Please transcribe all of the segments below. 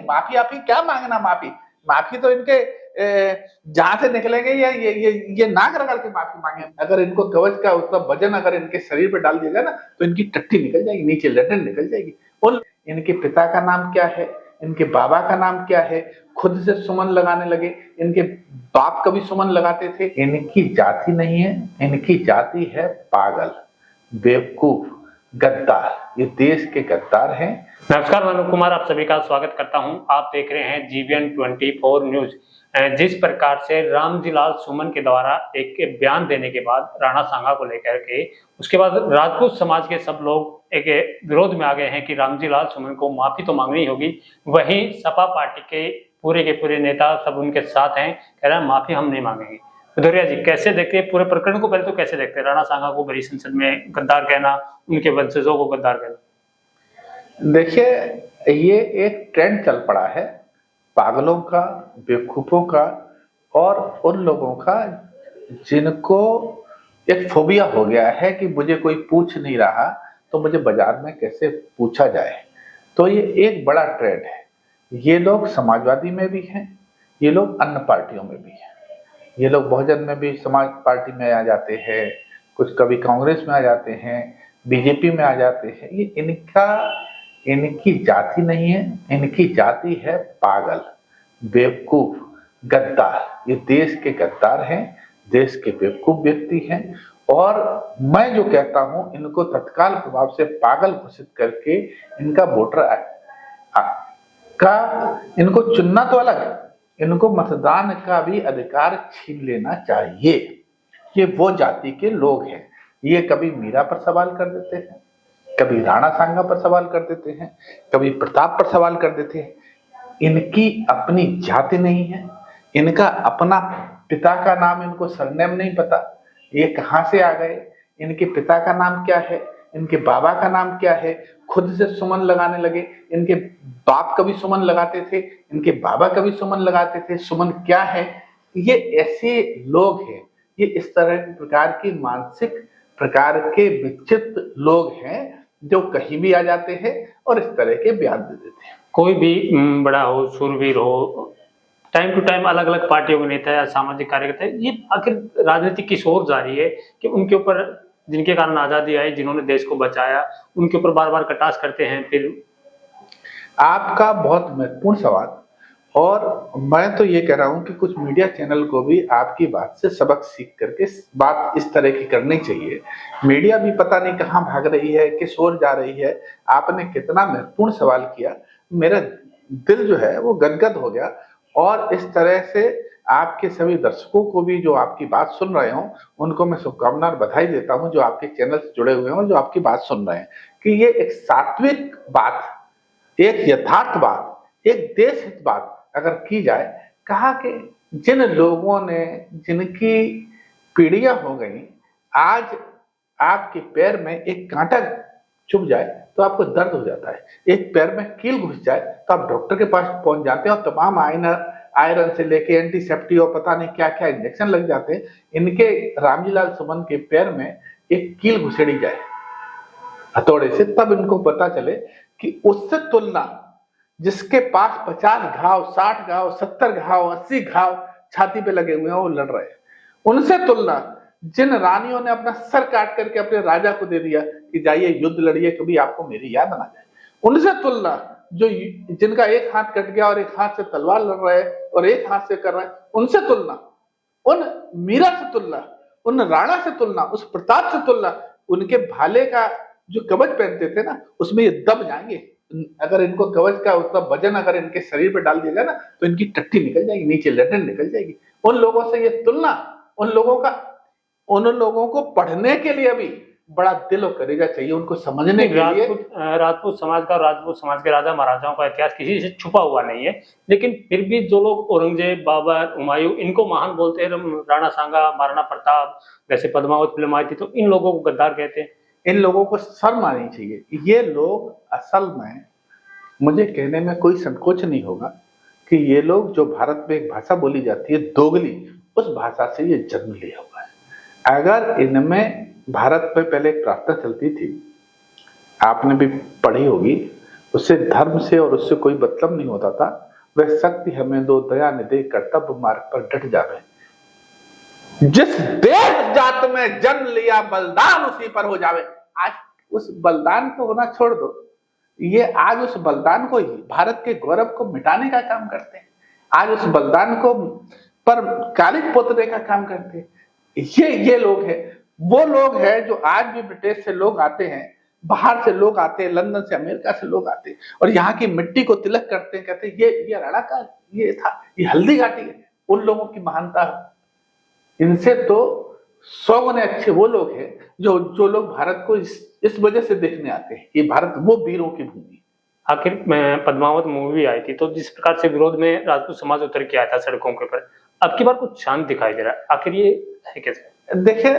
माफी आपकी क्या मांगना, माफी तो इनके जहां से निकलेंगे ये नाक रगड़ के माफी मांगे। अगर इनको कवच का उसका वजन अगर इनके शरीर पे डाल दिया ना तो इनकी टट्टी निकल जाएगी, नीचे लटन निकल जाएगी। और इनके पिता का नाम क्या है, इनके बाबा का नाम क्या है, खुद से सुमन लगाने लगे। इनके बाप कभी सुमन लगाते थे। इनकी जाति नहीं है, इनकी जाति है पागल, बेवकूफ, गद्दार। ये देश के गद्दार हैं। नमस्कार, मैं अनुप कुमार आप सभी का स्वागत करता हूं। आप देख रहे हैं जीवीएन 24 न्यूज। जिस प्रकार से रामजीलाल सुमन के द्वारा एक बयान देने के बाद राणा सांगा को लेकर के उसके बाद राजपूत समाज के सब लोग एक विरोध में आ गए हैं कि रामजीलाल सुमन को माफी तो मांगनी होगी। वहीं सपा पार्टी के पूरे नेता सब उनके साथ हैं, कह रहे हैं माफी हम नहीं मांगेंगे। भदौरिया जी, कैसे देखते हैं पूरे प्रकरण को? पहले तो कैसे देखते हैं राणा सांगा को भरी संसद में गद्दार कहना, उनके वंशजों को गद्दार कहना? देखिए, ये एक ट्रेंड चल पड़ा है पागलों का, बेवकूफों का और उन लोगों का जिनको एक फोबिया हो गया है कि मुझे कोई पूछ नहीं रहा तो मुझे बाजार में कैसे पूछा जाए। तो ये एक बड़ा ट्रेंड है। ये लोग समाजवादी में भी हैं, ये लोग अन्य पार्टियों में भी हैं। ये लोग बहुजन में भी समाज पार्टी में आ जाते हैं, कुछ कभी कांग्रेस में आ जाते हैं, बीजेपी में आ जाते हैं। ये इनकी जाति नहीं है, इनकी जाति है पागल, बेवकूफ, गद्दार। ये देश के गद्दार हैं, देश के बेवकूफ व्यक्ति हैं। और मैं जो कहता हूं, इनको तत्काल प्रभाव से पागल घोषित करके इनका वोटर का इनको चुनना तो अलग है, इनको मतदान का भी अधिकार छीन लेना चाहिए। ये वो जाति के लोग हैं। ये कभी मीरा पर सवाल कर देते हैं, कभी राणा सांगा पर सवाल कर देते हैं, कभी प्रताप पर सवाल कर देते हैं। इनकी अपनी जाति नहीं है, इनका अपना पिता का नाम इनको सरनेम नहीं पता, ये कहां से आ गए, इनके पिता का नाम क्या है, इनके बाबा का नाम क्या है, खुद से सुमन लगाने लगे। इनके बाप कभी सुमन लगाते थे, इनके बाबा कभी सुमन लगाते थे। सुमन क्या है? ये ऐसे लोग हैं, ये इस तरह प्रकार की मानसिक प्रकार के विचित्र लोग हैं जो कहीं भी आ जाते हैं और इस तरह के बयान दे देते हैं। कोई भी बड़ा हो, शूरवीर हो, टाइम टू टाइम अलग अलग पार्टियों के नेता या सामाजिक कार्यकर्ता, ये आखिर राजनीति की सोच जारी है कि उनके ऊपर जिनके कारण आजादी आई, जिन्होंने देश को बचाया, उनके ऊपर बार बार कटाक्ष करते हैं। फिर आपका बहुत महत्वपूर्ण सवाल। और मैं तो ये कह रहा हूं कि कुछ मीडिया चैनल को भी आपकी बात से सबक सीख करके बात इस तरह की करनी चाहिए। मीडिया भी पता नहीं कहां भाग रही है, किस ओर जा रही है। आपने कितना महत्वपूर्ण सवाल किया, मेरा दिल जो है वो गदगद हो गया। और इस तरह से आपके सभी दर्शकों को भी जो आपकी बात सुन रहे हो उनको मैं शुभकामना और बधाई देता हूं, जो आपके चैनल से जुड़े हुए हैं, जो आपकी बात सुन रहे हैं, कि ये एक सात्विक बात, एक यथार्थ बात, एक देश हित बात अगर की जाए। कहा कि जिन लोगों ने, जिनकी पीढ़ियां हो गई, आज आपके पैर में एक कांटा चुभ जाए तो आपको दर्द हो जाता है, एक पैर में कील घुस जाए तो आप डॉक्टर के पास पहुंच जाते हैं और तमाम आयरन से लेके एंटीसेप्टिक और पता नहीं क्या क्या इंजेक्शन लग जाते हैं। इनके रामजीलाल सुमन के पैर में एक कील घुसेड़ी जाए हथौड़े से, तब इनको पता चले कि उससे तुलना जिसके पास 50 घाव, 60 घाव, 70 घाव, 80 घाव छाती पे लगे हुए हैं, वो लड़ रहे हैं, उनसे तुलना जिन रानियों ने अपना सर काट करके अपने राजा को दे दिया कि जाइए युद्ध लड़िए, कभी आपको मेरी याद ना जाए, उनसे तुलना जो जिनका एक हाथ कट गया और एक हाथ से तलवार लड़ रहे हैं और एक हाथ से कर रहे हैं, उनसे तुलना, उन मीरा से तुलना, उन राणा से तुलना, उस प्रताप से तुलना, उनके भाले का जो कवच पहनते थे ना, उसमें ये दब जाएंगे। अगर इनको कवच का उसका वजन अगर इनके शरीर पे डाल दिया ना तो इनकी टट्टी निकल जाएगी, नीचे लटन निकल जाएगी। उन लोगों से ये तुलना, उन लोगों को पढ़ने के लिए भी बड़ा दिल और कलेजा चाहिए, उनको समझने के लिए। राजपूत समाज का, राजपूत समाज के राजा महाराजाओं का इतिहास किसी से छुपा हुआ नहीं है, लेकिन फिर भी जो लोग औरंगजेब, बाबर, हुमायूं इनको महान बोलते हैं, राणा सांगा, महाराणा प्रताप, जैसे पद्मावत फिल्म आई थी तो इन लोगों को गद्दार कहते हैं। इन लोगों को शर्म आनी चाहिए। ये लोग असल में, मुझे कहने में कोई संकोच नहीं होगा कि ये लोग, जो भारत में एक भाषा बोली जाती है दोगली, उस भाषा से ये जन्म लिया हुआ है। अगर इनमें, भारत में पहले एक प्रार्थना चलती थी, आपने भी पढ़ी होगी, उससे धर्म से और उससे कोई मतलब नहीं होता था। वह शक्ति हमें दो, दया निधि, कर्तव्य मार्ग पर डट जावे। जिस देश जात में जन्म लिया, बलिदान उसी पर हो जावे। आज उस बलिदान को होना छोड़ दो, ये आज उस बलिदान को ही भारत के गौरव को मिटाने का काम करते हैं। आज उस बलिदान को पर कालिक पोतने का काम करते हैं। ये लोग हैं, वो लोग हैं जो आज भी ब्रिटिश से लोग आते हैं, बाहर से लोग आते हैं, लंदन से, अमेरिका से लोग आते हैं और यहाँ की मिट्टी को तिलक करते हैं, कहते हैं ये राणा का ये था, ये हल्दी घाटी है। उन लोगों की महानता, इनसे तो 100 गुने अच्छे वो लोग हैं जो लोग भारत को इस वजह से देखने आते हैं कि भारत वो वीरों की भूमि। आखिर पद्मावत मूवी आई थी तो जिस प्रकार से विरोध में राजपूत समाज उतर के आया था सड़कों के ऊपर, अब की बार कुछ शांत दिखाई दे रहा है, आखिर ये है कैसे? देखिए,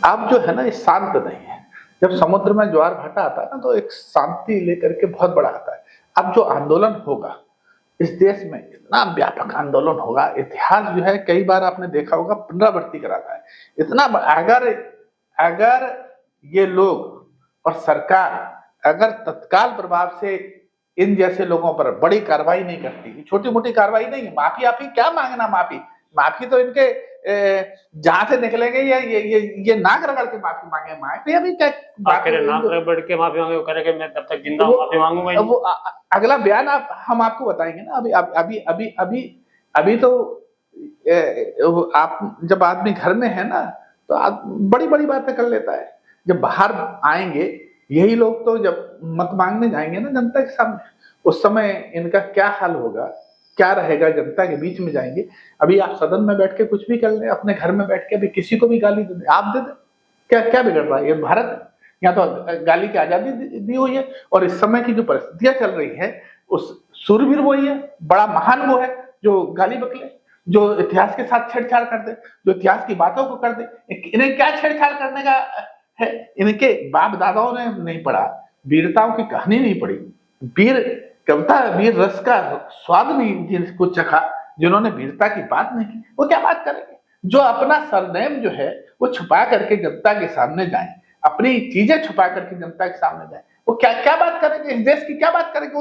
अब जो है ना, ये शांत नहीं है। जब समुद्र में ज्वार भाटा आता है ना, तो एक शांति लेकर के बहुत बड़ा आता है। अब जो आंदोलन होगा इस देश में, इतना व्यापक आंदोलन होगा, इतिहास जो है कई बार आपने देखा होगा पुनरावृत्ति कराता है। इतना अगर ये लोग और सरकार अगर तत्काल प्रभाव से इन जैसे लोगों पर बड़ी कार्रवाई नहीं करती, छोटी मोटी कार्रवाई नहीं, माफी क्या मांगना, माफी तो इनके जहां से निकलेंगे ये नाक रगड़ के माफी मांगे अभी क्या नाक रगड़ के माफी मांगे, वो करेंगे मैं तब तक जिंदा हूं माफी मांगूंगा। वो अगला बयान हम आपको बताएंगे ना। अभी तो आप जब आदमी घर में है ना, तो आप बड़ी बड़ी बातें कर लेता है। जब बाहर आएंगे यही लोग, तो जब मत मांगने जाएंगे ना जनता के सामने, उस समय इनका क्या हाल होगा, क्या रहेगा, जनता के बीच में जाएंगे। अभी आप सदन में बैठ के कुछ भी कर ले, अपने घर में बैठ के अभी किसी को भी गाली दे दे, आप दे दे, क्या बिगड़ रहा है? ये भारत है, यहाँ तो गाली की आजादी दी हुई है। और इस समय की जो परिस्थितियां चल रही है, उस सूरवीर वही है, बड़ा महान वो है जो गाली बकले, जो इतिहास के साथ छेड़छाड़ कर दे, जो इतिहास की बातों को कर दे। इन्हें क्या छेड़छाड़ करने का है? इनके बाप दादाओं ने नहीं पढ़ा, वीरताओं की कहानी नहीं पढ़ी, वीर कविता, वीर रस का स्वाद नहीं जिनको चखा, जिन्होंने वीरता की बात नहीं की, वो क्या बात करेंगे? जो अपना सरनेम जो है वो छुपा करके जनता के सामने जाए, अपनी चीजें छुपा करके जनता के सामने जाए, वो क्या बात करेंगे? इस देश की क्या बात करेंगे?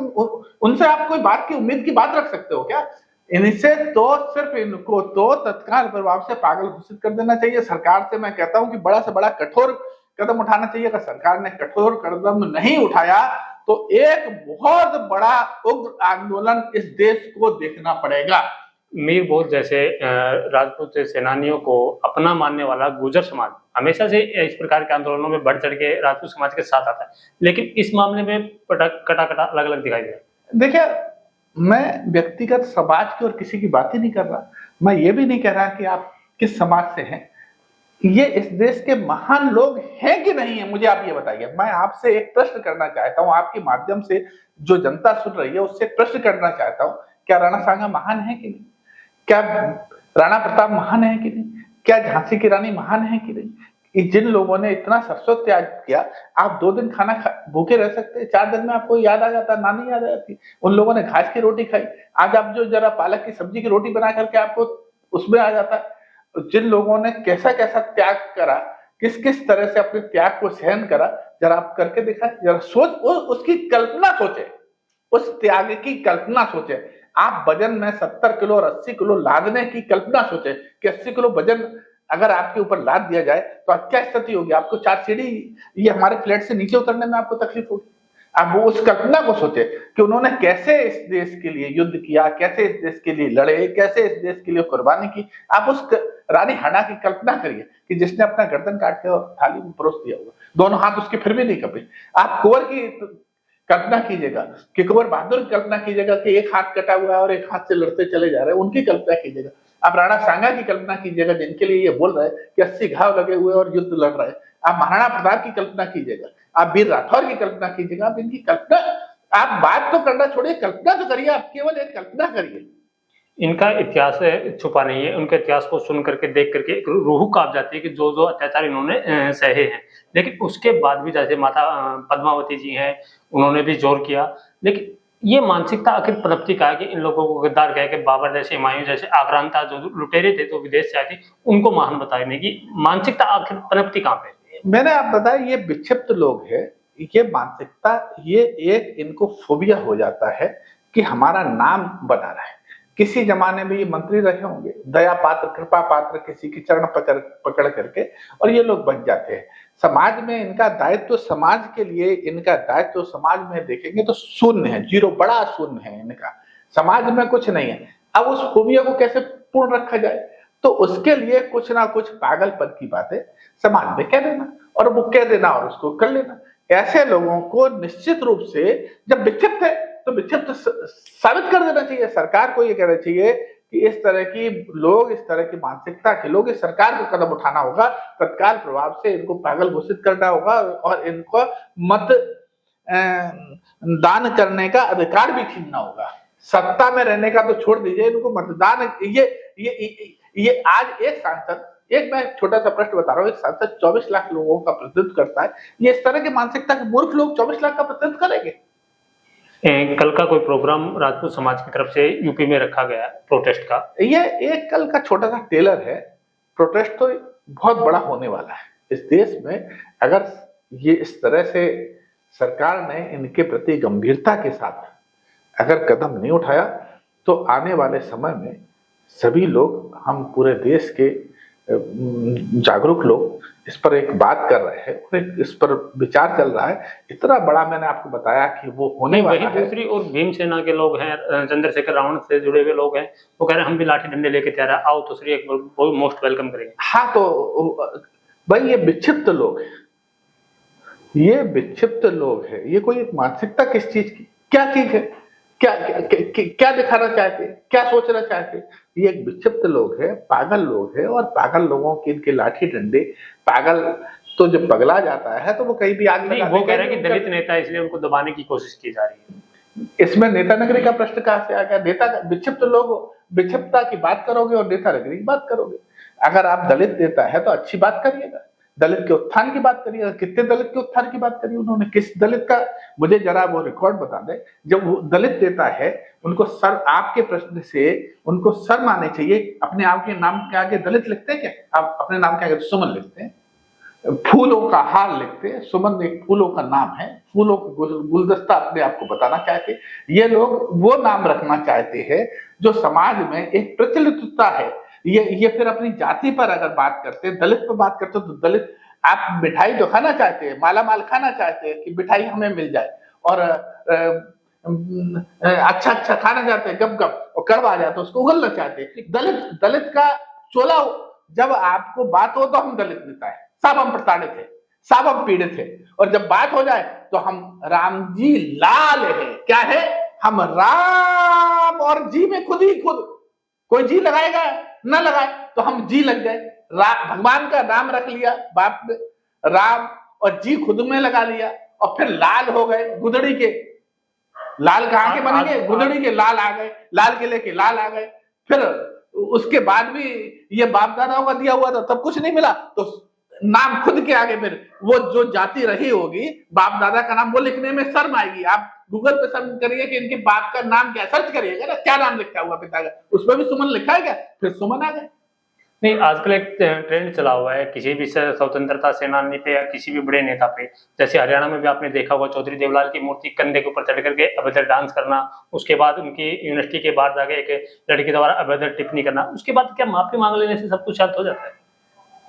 उनसे आप कोई बात की उम्मीद की बात रख सकते हो क्या? इनसे तो सिर्फ इनको तो तत्काल प्रभाव से पागल घोषित कर देना चाहिए। सरकार से मैं कहता हूं कि बड़ा से बड़ा कठोर कदम उठाना चाहिए। अगर सरकार ने कठोर कदम नहीं उठाया तो एक बहुत बड़ा उग्र आंदोलन इस देश को देखना पड़ेगा। मीर बोध जैसे राजपूत सेनानियों को अपना मानने वाला गुर्जर समाज हमेशा से इस प्रकार के आंदोलनों में बढ़ चढ़ के राजपूत समाज के साथ आता है, लेकिन इस मामले में कटा अलग अलग दिखाई दे रहा है। देखिए, मैं व्यक्तिगत समाज की और किसी की बात ही नहीं कर रहा। मैं ये भी नहीं कह रहा कि आप किस समाज से हैं। ये इस देश के महान लोग हैं कि नहीं है, मुझे आप ये बताइए। मैं आपसे एक प्रश्न करना चाहता हूं, आपके माध्यम से जो जनता सुन रही है उससे प्रश्न करना चाहता हूं, क्या राणा सांगा महान है कि नहीं? क्या राणा प्रताप महान है कि नहीं? क्या झांसी की रानी महान है कि नहीं? जिन लोगों ने इतना सरसों त्याग किया, आप 2 दिन खाना भूखे रह सकते, 4 दिन में आपको याद आ जाता, नानी याद आ जाती। उन लोगों ने घास की रोटी खाई, आज आप जो जरा पालक की सब्जी की रोटी बना करके आपको उसमें आ जाता है। जिन लोगों ने कैसा कैसा त्याग करा, किस किस तरह से अपने त्याग को सहन करा, जरा आप करके दिखा, जरा उसकी कल्पना सोचे, उस त्याग की कल्पना सोचे। आप वजन में 70 किलो और 80 किलो लादने की कल्पना सोचे कि 80 किलो वजन अगर आपके ऊपर लाद दिया जाए तो क्या स्थिति होगी? आपको 4 सीढ़ी ये हमारे फ्लैट से नीचे उतरने में आपको तकलीफ होगी। आप वो उस कल्पना को सोचे कि उन्होंने कैसे इस देश के लिए युद्ध किया, कैसे इस देश के लिए लड़े, कैसे इस देश के लिए कुर्बानी की। आप उस रानी हना की कल्पना करिए कि जिसने अपना गर्दन काट के और थाली में परोस दिया होगा, दोनों हाथ उसके फिर भी नहीं कपे। आप कुंवर की कल्पना कीजिएगा कि कुंवर बहादुर की कल्पना कीजिएगा कि एक हाथ कटा हुआ है और एक हाथ से लड़ते चले जा रहे हैं, उनकी कल्पना कीजिएगा। आप राणा सांगा की कल्पना कीजिएगा जिनके लिए ये बोल रहे हैं कि 80 घाव लगे हुए और युद्ध लड़ रहे हैं। आप महाराणा प्रताप की कल्पना कीजिएगा, आप वीर राठौर की कल्पना कीजिएगा। आप इनकी कल्पना, आप बात तो करना छोड़िए, कल्पना तो करिए। आप केवल एक कल्पना करिए। इनका इतिहास छुपा नहीं है, उनके इतिहास को सुन करके देख करके रूह कांप जाती है कि जो जो अत्याचार इन्होंने सहे हैं। लेकिन उसके बाद भी जैसे माता पद्मावती जी हैं, उन्होंने भी जोर किया। लेकिन ये मानसिकता आखिर पनपती का है कि इन लोगों को गद्दार कह के बाबर जैसे, हुमायूं जैसे आक्रांता जो लुटेरे थे तो विदेश से आए थे, उनको महान बताने की मानसिकता आखिर पनपती कहाँ पे? मैंने आप बताया, ये विक्षिप्त लोग हैं, ये मानसिकता, ये एक इनको फोबिया हो जाता है कि हमारा नाम बना रहे। किसी जमाने में ये मंत्री रहे होंगे, दया पात्र कृपा पात्र, किसी की चरण पकड़ करके, और ये लोग बन जाते हैं। समाज में इनका दायित्व, समाज के लिए इनका दायित्व समाज में देखेंगे तो शून्य है, जीरो, बड़ा शून्य है इनका, समाज में कुछ नहीं है। अब उस फोबिया को कैसे पूर्ण रखा जाए? तो उसके लिए कुछ ना कुछ पागलपन की बातें समाज में कह देना, और वो कह देना और उसको कर लेना। ऐसे लोगों को निश्चित रूप से, जब विक्षिप्त है तो विक्षिप्त साबित कर देना चाहिए। सरकार को ये कहना चाहिए कि इस तरह की लोग, इस तरह की मानसिकता के लोग, इस सरकार को कदम उठाना होगा, तत्काल प्रभाव से इनको पागल घोषित करना होगा, और इनको मत दान करने का अधिकार भी छीनना होगा। सत्ता में रहने का तो छोड़ दीजिए, इनको मतदान, ये आज एक सांसद, एक मैं छोटा सा प्रश्न बता रहा हूँ, एक सांसद 24 लाख लोगों का प्रतिनिधित्व करता है। ये इस तरह की मानसिकता के मूर्ख लोग 24 लाख का प्रतिनिधित्व करेंगे? कल का कोई प्रोग्राम राजपूत समाज की तरफ से यूपी में रखा गया प्रोटेस्ट का? ये एक कल का छोटा सा टेलर है। प्रोटेस्ट तो बहुत बड़ा होने वाला है इस देश में। अगर ये इस तरह से सरकार ने इनके प्रति गंभीरता के साथ अगर कदम नहीं उठाया, तो आने वाले समय में सभी लोग, हम पूरे देश के जागरूक लोग इस पर एक बात कर रहे हैं, और एक इस पर विचार चल रहा है। इतना बड़ा मैंने आपको बताया कि वो होने वाला है। दूसरी और भीमसेना के लोग हैं, चंद्रशेखर रावण से जुड़े हुए लोग हैं, वो कह रहे हैं हम भी लाठी डंडे लेके तैयार है, आओ तो श्री, एक मोस्ट वेलकम करेंगे। हाँ, तो भाई ये विक्षिप्त लोग हैं, ये विक्षिप्त लोग हैं। ये कोई एक मानसिकता किस चीज की, क्या चीज है, क्या दिखाना चाहते, क्या सोचना चाहते? ये एक विक्षिप्त लोग है, पागल लोग है, और पागल लोगों की इनके लाठी डंडे, पागल तो जब पगला जाता है तो वो कहीं भी आग लगा। वो कह रहे हैं कि दलित नेता, इसलिए उनको दबाने की कोशिश की जा रही है। इसमें नेता नगरी का प्रश्न कहां से आ गया? नेता, विक्षिप्त लोग, विक्षिप्तता की बात करोगे और नेता नगरी की बात करोगे। अगर आप दलित नेता है तो अच्छी बात करिएगा, दलित के उत्थान की बात करिएगा। कितने दलित के उत्थान की बात करी उन्होंने? किस दलित का, मुझे जरा वो रिकॉर्ड बता दें। जब वो दलित नेता है, उनको सर, आपके प्रश्न से उनको शर्म आनी चाहिए। अपने आप के नाम के आगे दलित लिखते हैं क्या? आप अपने नाम के आगे सुमन लिखते हैं, फूलों का हार लिखते हैं। सुमन एक फूलों का नाम है, फूलों का गुलदस्ता अपने आप को बताना चाहते। ये लोग वो नाम रखना चाहते हैं जो समाज में एक प्रचलितता है। ये फिर अपनी जाति पर अगर बात करते हैं, दलित पर बात करते हैं, तो दलित, आप मिठाई तो खाना चाहते हैं, माला माल खाना चाहते हैं कि मिठाई हमें मिल जाए, और अच्छा अच्छा खाना चाहते हैं, गप गप, और कड़वा जाए तो उसको उगलना चाहते हैं। दलित का चोला, जब आपको बात हो तो हम दलित नेता है, सब हम प्रताड़ित है, सब हम पीड़ित है, और जब बात हो जाए तो हम राम जी लाल है। क्या है? हम राम, और जी में खुद ही खुद, कोई जी लगाएगा ना लगाए तो हम जी लग गए। भगवान का नाम रख लिया बाप ने, राम, और जी खुद में लगा लिया, और फिर लाल हो गए। गुदड़ी के लाल कहां के बनेंगे? गुदड़ी के लाल आ गए, लाल किले के लाल आ गए। फिर उसके बाद भी ये बाप दादाओं का दिया हुआ था, तब कुछ नहीं मिला, तो नाम खुद के आगे फिर वो जो जाति रही होगी, बाप दादा का नाम, वो लिखने में शर्म आएगी। आप गूगल पे सर्च करिए कि इनके बाप का नाम क्या, सर्च करिएगा ना, क्या नाम लिखा हुआ पिता का, उसमें भी सुमन लिखा है क्या? फिर सुमन आ गए। नहीं, आजकल एक ट्रेंड चला हुआ है किसी भी स्वतंत्रता सेनानी पे या किसी भी बड़े नेता पे, जैसे हरियाणा में भी आपने देखा होगा, चौधरी देवलाल की मूर्ति कंधे के ऊपर चढ़ करके अभद्र डांस करना, उसके बाद उनकी यूनिवर्सिटी के बाहर जाके एक लड़की द्वारा अभद्र टिप्पणी करना, उसके बाद क्या माफी मांग लेने से सब कुछ शांत हो जाता है?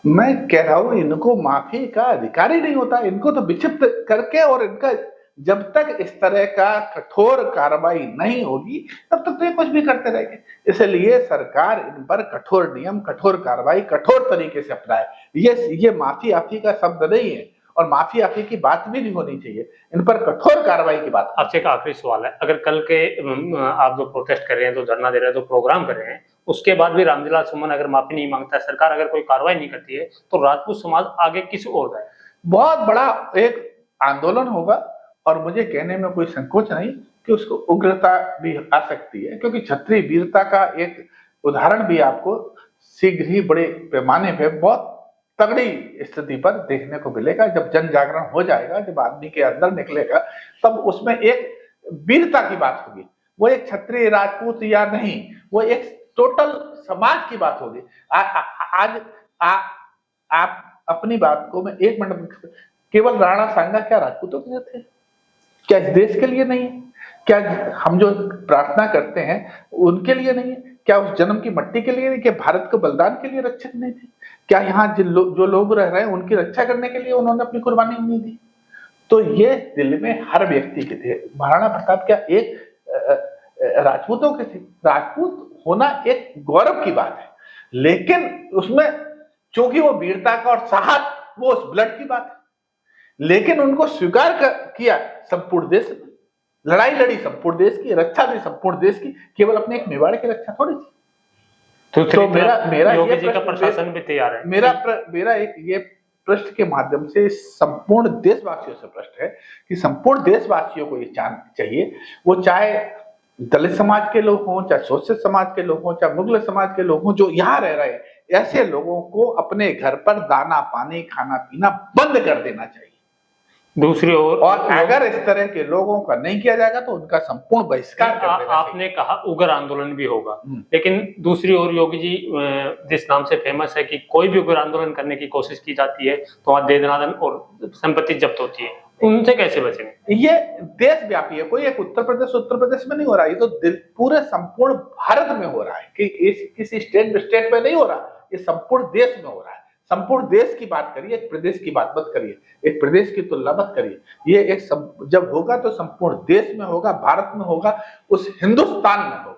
मैं कह रहा हूं, इनको माफी का अधिकार ही नहीं होता। इनको तो विक्षिप्त करके, और इनका जब तक इस तरह का कठोर कार्रवाई नहीं होगी, तब तक तो ये कुछ भी करते रहेंगे। इसलिए सरकार इन पर कठोर नियम, कठोर कार्रवाई, कठोर तरीके से अपनाए। ये माफी आफी का शब्द नहीं है, और माफी आफी की बात भी नहीं होनी चाहिए। इन पर कठोर कार्रवाई की बात। आपसे एक आखिरी सवाल है, अगर कल के आप जो प्रोटेस्ट कर रहे हैं, जो धरना दे रहे हैं, जो प्रोग्राम कर रहे हैं, उसके बाद भी रामजीलाल सुमन अगर माफी नहीं मांगता है, सरकार अगर कोई कार्रवाई नहीं करती है, तो राजपूत समाज आगे किस ओर जाए? बहुत बड़ा एक आंदोलन होगा, और मुझे कहने में कोई संकोच नहीं कि उसको उग्रता भी आ सकती है, क्योंकि क्षत्रिय वीरता का एक उदाहरण भी आपको शीघ्र ही बड़े पैमाने पे बहुत तगड़ी स्थिति पर देखने को मिलेगा। जब जन जागरण हो जाएगा, जब आदमी के अंदर निकलेगा, तब उसमें एक वीरता की बात होगी। वो एक क्षत्रिय राजपूत या नहीं, वो एक टोटल समाज की बात होगी। आज आप अपनी बात को मैं 1 मिनट, केवल राणा सांगा क्या राजपूतों के लिए थे? क्या इस देश के लिए नहीं है? क्या हम जो प्रार्थना करते हैं उनके लिए नहीं है? क्या उस जन्म की मट्टी के लिए नहीं? क्या भारत के बलिदान के लिए रक्षक नहीं थे? क्या यहाँ जो लोग रह रहे हैं उनकी रक्षा करने के लिए उन्होंने अपनी कुर्बानी नहीं दी? तो ये दिल में हर व्यक्ति के थे। महाराणा प्रताप क्या एक राजपूतों के थे? राजपूत होना एक गौरव की बात है, लेकिन उसमें चूंकि वो वीरता का और साहस वो उस ब्लड की बात है, लेकिन उनको स्वीकार किया संपूर्ण देश ने, लड़ाई लड़ी संपूर्ण देश की, रक्षा दी संपूर्ण देश की, केवल अपने एक मेवाड़ की रक्षा थोड़ी थी। तो मेरा योगी जी का प्रशासन भी तैयार है। मेरा एक ये प्रश्न के माध्यम से संपूर्ण देशवासियों से प्रश्न है कि संपूर्ण देशवासियों को ये चाहिए, वो चाहे दलित समाज के लोग हों, चाहे शोषित समाज के लोग हों, चाहे मुगल समाज के लोग हों, जो यहाँ रह रहे हैं, ऐसे लोगों को अपने घर पर दाना पानी खाना पीना बंद कर देना चाहिए। दूसरी ओर और अगर इस तरह के लोगों का नहीं किया जाएगा तो उनका संपूर्ण बहिष्कार कर देना चाहिए। आपने कहा उग्र आंदोलन भी होगा, लेकिन दूसरी ओर योगी जी जिस नाम से फेमस है कि कोई भी उग्र आंदोलन करने की कोशिश की जाती है तो वहां दे दनादन और संपत्ति जब्त होती है, उनसे कैसे बचेंगे? ये देशव्यापी है, कोई एक उत्तर प्रदेश में नहीं हो रहा, ये तो पूरे संपूर्ण भारत में हो रहा है कि किसी स्टेट में नहीं हो रहा, ये संपूर्ण देश में हो रहा है। संपूर्ण देश की बात करिए, एक प्रदेश की बात मत करिए, एक प्रदेश की तुलना मत करिए। ये जब होगा तो संपूर्ण देश में होगा, भारत में होगा, उस हिंदुस्तान में होगा।